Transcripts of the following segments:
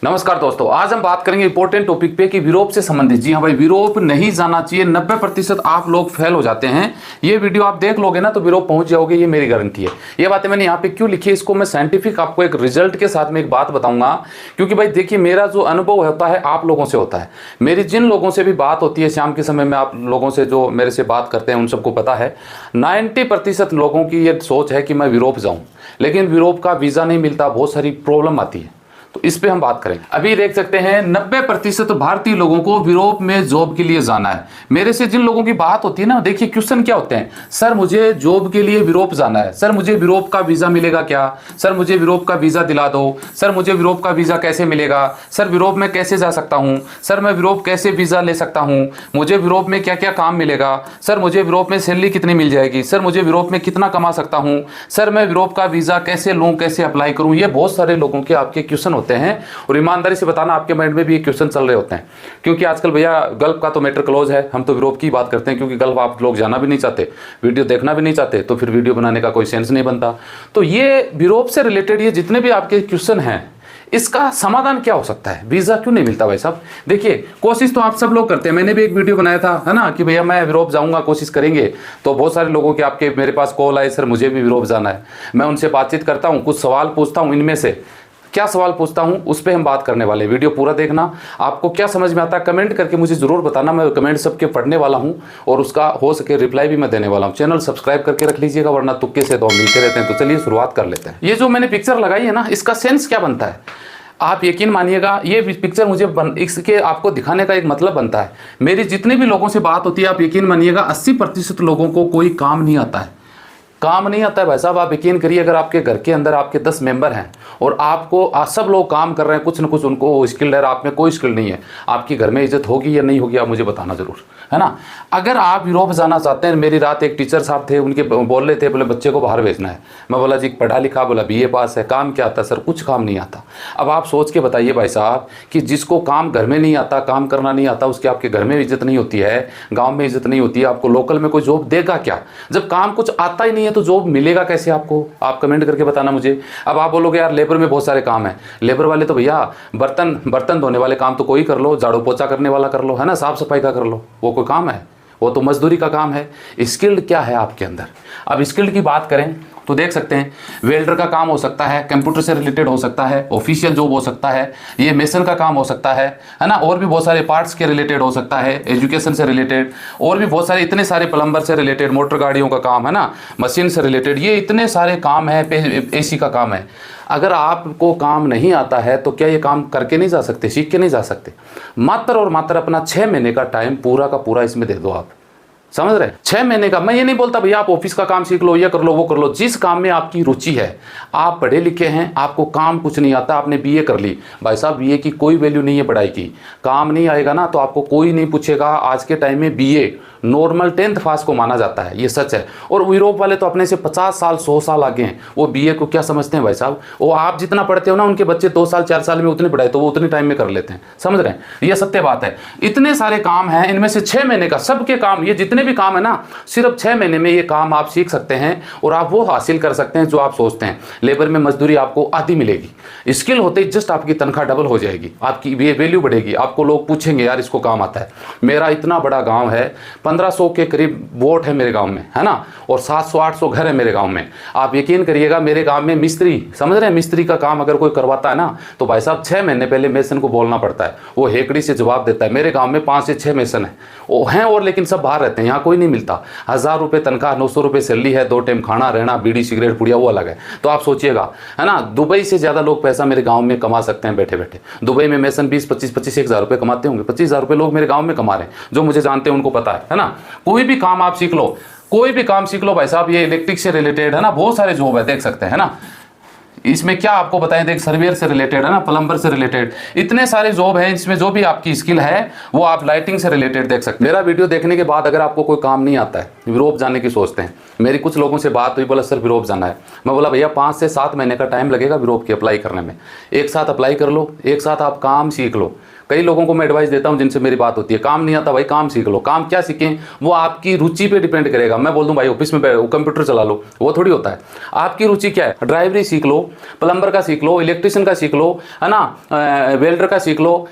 नमस्कार दोस्तों, आज हम बात करेंगे इंपॉर्टेंट टॉपिक पे कि यूरोप से संबंधित। जी हाँ भाई, यूरोप नहीं जाना चाहिए। 90% आप लोग फेल हो जाते हैं। ये वीडियो आप देख लोगे ना तो यूरोप पहुंच जाओगे, ये मेरी गारंटी है। ये बातें मैंने यहाँ पे क्यों लिखी है, इसको मैं साइंटिफिक आपको एक रिजल्ट के साथ में एक बात बताऊंगा। क्योंकि भाई देखिए, मेरा जो अनुभव होता है आप लोगों से होता है। मेरी जिन लोगों से भी बात होती है शाम के समय में, आप लोगों से जो मेरे से बात करते हैं उन सबको पता है 90% लोगों की ये सोच है कि मैं यूरोप जाऊँ, लेकिन यूरोप का वीज़ा नहीं मिलता, बहुत सारी प्रॉब्लम आती है। तो इस पे हम बात करें। अभी देख सकते हैं 90% भारतीय लोगों को यूरोप में जॉब के लिए जाना है। मेरे से जिन लोगों की बात होती है ना, देखिए क्वेश्चन क्या होते हैं, सर मुझे जॉब के लिए यूरोप जाना है, सर मुझे यूरोप का वीजा मिलेगा क्या, सर मुझे यूरोप का वीजा दिला दो, सर मुझे यूरोप का वीजा कैसे मिलेगा, सर यूरोप में कैसे जा सकता हूँ, सर मैं यूरोप कैसे वीजा ले सकता हूँ, मुझे यूरोप में क्या क्या काम मिलेगा, सर मुझे यूरोप में सैलरी कितनी मिल जाएगी, सर मुझे यूरोप में कितना कमा सकता हूँ, सर मैं यूरोप का वीजा कैसे लूँ, कैसे अप्लाई करूँ। ये बहुत सारे लोगों के आपके क्वेश्चन होते हैं और ईमानदारी से बताना आपके माइंड में भी ये क्वेश्चन चल रहे होते हैं। क्योंकि आजकल भैया गल्फ का तो मैटर क्लोज है, हम तो यूरोप की बात करते हैं। क्योंकि गल्फ आप लोग जाना भी नहीं चाहते, वीडियो देखना भी नहीं चाहते, तो फिर वीडियो बनाने का कोई सेंस नहीं बनता। तो ये यूरोप से रिलेटेड ये जितने भी आपके क्वेश्चन हैं, इसका समाधान क्या हो सकता है। वीजा क्यों नहीं मिलता भाई साहब? देखिए कोशिश तो आप सब लोग करते हैं, मैंने भी एक वीडियो बनाया था है ना कि भैया मैं यूरोप जाऊंगा, कोशिश करेंगे। तो बहुत सारे लोगों के आपके मेरे पास कॉल आए, सर मुझे भी यूरोप जाना है। मैं उनसे बातचीत करता हूँ, कुछ सवाल पूछता हूँ। इनमें से क्या सवाल पूछता हूं उस पर हम बात करने वाले हैं। वीडियो पूरा देखना। आपको क्या समझ में आता है कमेंट करके मुझे जरूर बताना। मैं कमेंट सबके पढ़ने वाला हूं और उसका हो सके रिप्लाई भी मैं देने वाला हूं। चैनल सब्सक्राइब करके रख लीजिएगा, वरना तुक्के से तो हम मिलते रहते हैं। तो चलिए शुरुआत कर लेते हैं। ये जो मैंने पिक्चर लगाई है ना, इसका सेंस क्या बनता है आप यकीन मानिएगा। ये पिक्चर मुझे इसके आपको दिखाने का एक मतलब बनता है। मेरी जितने भी लोगों से बात होती है, आप यकीन मानिएगा 80% लोगों को कोई काम नहीं आता है। काम नहीं आता है भाई साहब। आप यकीन करिए, अगर आपके घर के अंदर आपके 10 मेंबर हैं और आपको सब लोग काम कर रहे हैं, कुछ न कुछ उनको स्किल है, आप में कोई स्किल नहीं है, आपकी घर में इज्जत होगी या नहीं होगी आप मुझे बताना जरूर, है ना। अगर आप यूरोप जाना चाहते हैं, मेरी रात एक टीचर साहब थे, उनके बोल रहे थे बोले बच्चे को बाहर भेजना है। मैं बोला जी पढ़ा लिखा, बोला BA पास है, काम क्या आता है? सर कुछ काम नहीं आता। अब आप सोच के बताइए भाई साहब कि जिसको काम घर में नहीं आता, काम करना नहीं आता, उसके आपके घर में इज्जत नहीं होती है, गाँव में इज्जत नहीं होती है, आपको लोकल में कोई जॉब देगा क्या? जब काम कुछ आता ही नहीं है तो जॉब मिलेगा कैसे आपको? आप कमेंट करके बताना मुझे। अब आप बोलोगे यार लेबर में बहुत सारे काम है। लेबर वाले तो भैया बर्तन धोने वाले काम तो कोई कर लो, झाड़ू पोछा करने वाला कर लो, है ना, साफ सफाई का कर लो, वो कोई काम है? वो तो मजदूरी का काम है। स्किल्ड क्या है आपके अंदर? अब स्किल्ड की बात करें तो देख सकते हैं वेल्डर का काम हो सकता है, कंप्यूटर से रिलेटेड हो सकता है, ऑफिशियल जॉब हो सकता है, ये मेसन का काम हो सकता है ना, और भी बहुत सारे पार्ट्स के रिलेटेड हो सकता है, एजुकेशन से रिलेटेड, और भी बहुत सारे इतने सारे प्लम्बर से रिलेटेड, मोटर गाड़ियों का काम है ना, मशीन से रिलेटेड, ये इतने सारे काम है, AC का काम है। अगर आपको काम नहीं आता है तो क्या ये काम करके नहीं जा सकते, सीख के नहीं जा सकते? मात्र और मात्र अपना 6 महीने का टाइम पूरा का पूरा इसमें दे दो आप। समझ रहे? 6 महीने का। मैं ये नहीं बोलता भैया आप ऑफिस का काम सीख लो, ये कर लो, वो कर लो। जिस काम में आपकी रुचि है, आप पढ़े लिखे हैं, आपको काम कुछ नहीं आता, आपने BA कर ली, भाई साहब BA की कोई वैल्यू नहीं है पढ़ाई की। काम नहीं आएगा ना तो आपको कोई नहीं पूछेगा। आज के टाइम में BA नॉर्मल 10th पास को माना जाता है, ये सच है। और यूरोप वाले तो अपने से 50 साल 100 साल आगे हैं। वो BA को क्या समझते हैं भाई साहब? वो आप जितना पढ़ते हो ना, उनके बच्चे 2 साल 4 साल में उतनी पढ़ाई तो वो उतने टाइम में कर लेते हैं। समझ रहे हैं? ये सत्य बात है। इतने सारे काम हैं, इनमें से 6 महीने का सबके काम, ये जितने भी काम है ना, सिर्फ 6 महीने में ये काम आप सीख सकते हैं और आप वो हासिल कर सकते हैं जो आप सोचते हैं। लेबर में मजदूरी आपको आधी मिलेगी, स्किल होते ही जस्ट आपकी तनख्वाह डबल हो जाएगी, आपकी वैल्यू बढ़ेगी। आपको लोग पूछेंगे यार इसको काम आता है। मेरा इतना बड़ा गांव है, 1500 के करीब वोट है मेरे गांव में, है ना, और 700-800 घर है मेरे गांव में। आप यकीन करिएगा मेरे गांव में मिस्त्री, समझ रहे हैं, मिस्त्री का काम अगर कोई करवाता है ना तो भाई साहब 6 महीने पहले मेसन को बोलना पड़ता है, वो हेकड़ी से जवाब देता है। मेरे गाँव में 5 से 6 मेसन है और लेकिन सब बाहर रहते हैं, यहाँ कोई नहीं मिलता। 1000 रुपये तनख्वाह, 900 रुपये सैलरी है, 2 टाइम खाना, रहना, बीड़ी सिगरेट पुड़िया वो अलग है। तो आप सोचिएगा, है ना, दुबई से ज़्यादा लोग पैसा मेरे गांव में कमा सकते हैं बैठे बैठे। दुबई में मेसन 20-25 1,000 रुपये कमाते होंगे। 25,000 रुपये लोग मेरे गांव में कमा रहे हैं, जो मुझे जानते हैं उनको पता है ना। कोई भी काम आप सीख लो, कोई भी काम सीख लो भाई साहब, ये इलेक्ट्रिक से रिलेटेड है ना, बहुत सारे जॉब है, देख सकते हैं ना। इसमें क्या आपको बताएं, देख सर्वेयर से रिलेटेड है ना, प्लम्बर से रिलेटेड, इतने सारे जॉब हैं। इसमें जो भी आपकी स्किल है वो आप लाइटिंग से रिलेटेड देख सकते हैं। मेरा वीडियो देखने के बाद अगर आपको कोई काम नहीं आता है यूरोप जाने की सोचते हैं। मेरी कुछ लोगों से बात हुई, बोला सर यूरोप जाना है। मैं बोला भैया 5 से 7 महीने का टाइम लगेगा यूरोप की अप्लाई करने में। एक साथ अप्लाई कर लो, एक साथ आप काम सीख लो। कई लोगों को मैं एडवाइस देता हूं जिनसे मेरी बात होती है, काम नहीं आता भाई काम सीख लो। काम क्या सीखें वो आपकी रुचि पे डिपेंड करेगा। मैं बोल दूं भाई ऑफिस में कंप्यूटर चला लो, वो थोड़ी होता है। आपकी रुचि क्या है, ड्राइवरी सीख लो, प्लम्बर का सीख लो, इलेक्ट्रिशियन का सीख लो, है ना, वेल्डर का सीख लो।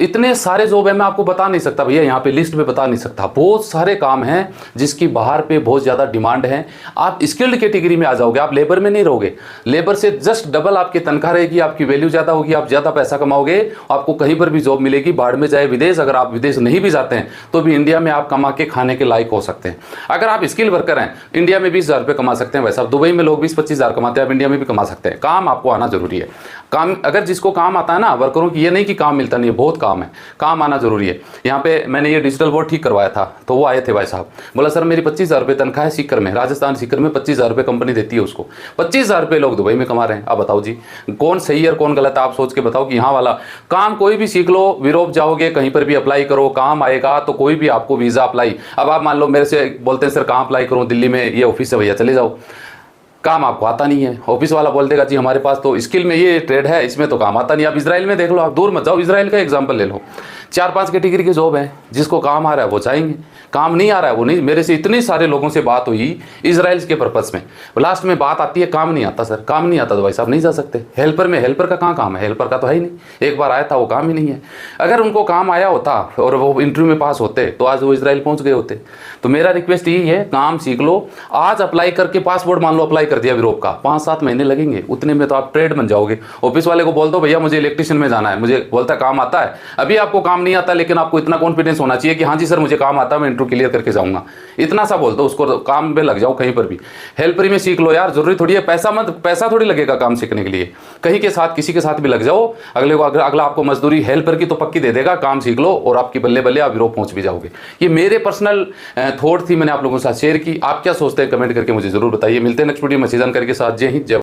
इतने सारे जॉब है, मैं आपको बता नहीं सकता भैया, यहाँ पे लिस्ट में बता नहीं सकता। बहुत सारे काम हैं जिसकी बाहर पे बहुत ज़्यादा डिमांड है। आप स्किल्ड कैटेगरी में आ जाओगे, आप लेबर में नहीं रहोगे। लेबर से जस्ट डबल आपकी तनख्वाह रहेगी, आपकी वैल्यू ज़्यादा होगी, आप ज़्यादा पैसा कमाओगे, आपको कहीं पर भी जॉब मिलेगी, बाहर में चाहे विदेश। अगर आप विदेश नहीं भी जाते हैं तो भी इंडिया में आप कमा के खाने के लायक हो सकते हैं। अगर आप स्किल वर्कर हैं, इंडिया में 20,000 रुपये कमा सकते हैं। वैसे आप दुबई में लोग 20-25 हज़ार कमाते हैं, आप इंडिया में भी कमा सकते हैं। काम आपको आना जरूरी है। काम अगर जिसको काम आता है ना वर्करों की, ये नहीं कि काम मिलता नहीं है, बहुत काम है, काम आना जरूरी है। यहाँ पे मैंने ये डिजिटल बोर्ड ठीक करवाया था, तो वो आए थे भाई साहब, बोला सर मेरी 25,000 रुपये तनख्वाह है सीकर में, राजस्थान सीकर में 25,000 रुपये कंपनी देती है उसको। 25,000 रुपये लोग दुबई में कमा रहे हैं। अब बताओ जी कौन सही है और कौन गलत है, आप सोच के बताओ कि यहाँ वाला काम कोई भी सीख लो, यूरोप जाओगे कहीं पर भी अप्लाई करो, काम आएगा तो कोई भी आपको वीज़ा अप्लाई। अब आप मान लो मेरे से बोलते हैं सर कहाँ अप्लाई करूँ, दिल्ली में ये ऑफिस है भैया चले जाओ, काम आपको आता नहीं है। ऑफिस वाला बोल देगा जी हमारे पास तो स्किल में ये ट्रेड है, इसमें तो काम आता नहीं। आप इजराइल में देख लो, आप दूर मत जाओ, इजराइल का एग्जांपल ले लो। 4-5 कैटेगरी की जॉब है, जिसको काम आ रहा है वो जाएंगे, काम नहीं आ रहा है वो नहीं। मेरे से इतने सारे लोगों से बात हुई इजराइल के पर्पस में, लास्ट में बात आती है काम नहीं आता सर, काम नहीं आता तो भाई साहब नहीं जा सकते। हेल्पर में, हेल्पर का कहाँ काम है, हेल्पर का तो है ही नहीं। एक बार आया था वो काम ही नहीं है। अगर उनको काम आया होता और वो इंटरव्यू में पास होते तो आज वो इजराइल पहुंच गए होते। तो मेरा रिक्वेस्ट यही है, काम सीख लो। आज अप्लाई करके पासपोर्ट मान लो अप्लाई कर दिया यूरोप का, 5-7 महीने लगेंगे, उतने में तो आप ट्रेड बन जाओगे। ऑफिस वाले को बोल दो भैया मुझे इलेक्ट्रिशियन में जाना है, मुझे बोलता काम आता है। अभी आपको काम नहीं आता लेकिन आपको इतना कॉन्फिडेंस होना चाहिए कि हाँ जी सर मुझे काम आता है, मैं इंटरव्यू क्लियर करके जाऊंगा। इतना सा बोल दो उसको, काम में लग जाओ कहीं पर भी। हेल्परी में सीख लो यार, जरूरी थोड़ी है पैसा थोड़ी लगेगा काम सीखने के लिए। कहीं के साथ किसी के साथ भी लग जाओ, अगला आपको मजदूरी हेल्पर की तो पक्की दे देगा। काम सीख लो और आपकी बल्ले बल्ले आप यूरोप पहुंच भी जाओगे। ये मेरे पर्सनल थॉट थी, मैंने आप लोगों के साथ शेयर की। आप क्या सोचते हैं कमेंट करके मुझे जरूर बताइए। मिलते हैं नेक्स्ट वीडियो में अच्छी जानकारी के साथ। जय हिंद, जय